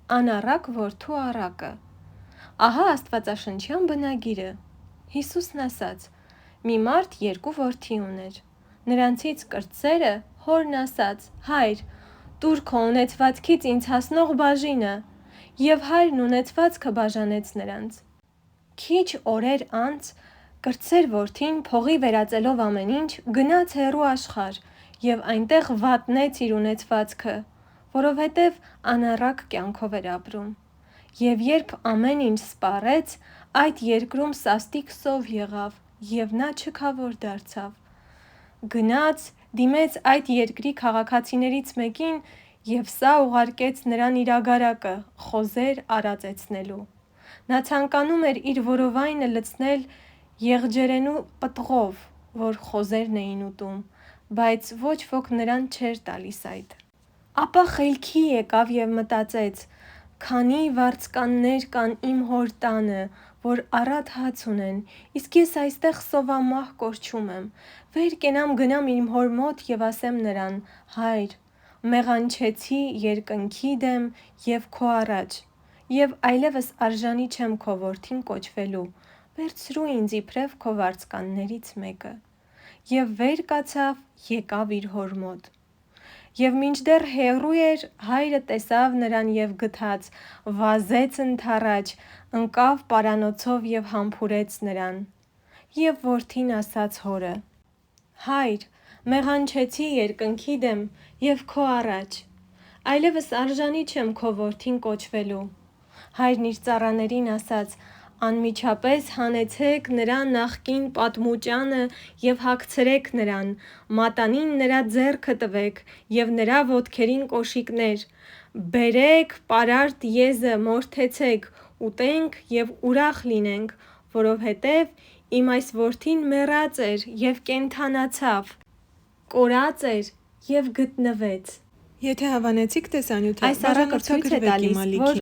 Անառակ որդու առակը։ Ահա Աստվածաշնչյան բնագիրը։ Հիսուսն ասաց. մի մարդ 2 որդի ուներ։ Նրանցից կրտսերը հորն ասաց. հայր, տուր քո ունեցվածքից ինձ հասնող բաժինը, և հայրն ունեցվածքը բաժանեց նրանց։ Քիչ օրեր անց կրտսեր որդին փողի վերածելով ամեն ինչ գնաց հեռու աշխարհ և այնտեղ վատնեց իր ունեցվածքը, որովհետև անառակ կյանքով էր ապրում։ Եվ երբ ամեն ինչ սպառեց, այդ երկրում սաստիկ սով եղավ, և նա չքավոր դարձավ։ Գնաց, դիմեց այդ երկրի քաղաքացիներից մեկին, և սա ուղարկեց նրան իր ագարակը խոզեր արածեցնելու։ Նա ցանկանում էր իր որովայնը լցնել եղջերենու պտղով, որ խոզերն էին ուտում, բայց ոչ ոք նրան չէր տալիս այդ։ Ապա խելքի եկավ և մտածեց. քանի վարձկաններ կան իմ հոր տանը, որ առատ հաց ունեն, իսկ ես այստեղ սովամահ կորչում եմ, վեր կենամ գնամ իմ հոր մոտ և ասեմ նրան. հայր, մեղանչեցի երկնքի դեմ և քո առաջ, և այլևս արժանի չեմ քո որդին կոչվելու, վերցրու ինձ իբրև քո վարձկաններից մեկը։ Եվ վեր կացավ, եկավ իր հոր մոտ։ Եվ մինչդեռ հեռու էր, հայրը տեսավ նրան և գթած, վազեց ընդառաջ, ընկավ պարանոցով և համբուրեց նրան։ Եվ որդին ասաց հորը. հայր, մեղանչեցի երկնքի դեմ և քո առաջ, այլևս արժանի չեմ քո որդին կոչվելու։ Հայրն իր ծառաներին ասաց. անմիջապես հանեցեք նրա նախկին պատմուճանը և հագցրեք նրան, մատանին նրա ձեռքը տվեք և նրա ոտքերին կոշիկներ, բերեք պարարտ եզը, մորթեցեք, ուտենք և ուրախ լինենք, որովհետև իմ այս որդին մեռած էր և կենդանացավ, կորած էր և գտնվեց։ Եթե հավանեցիք տեսանյութը, Այս առակը ցույց է տալիս, որ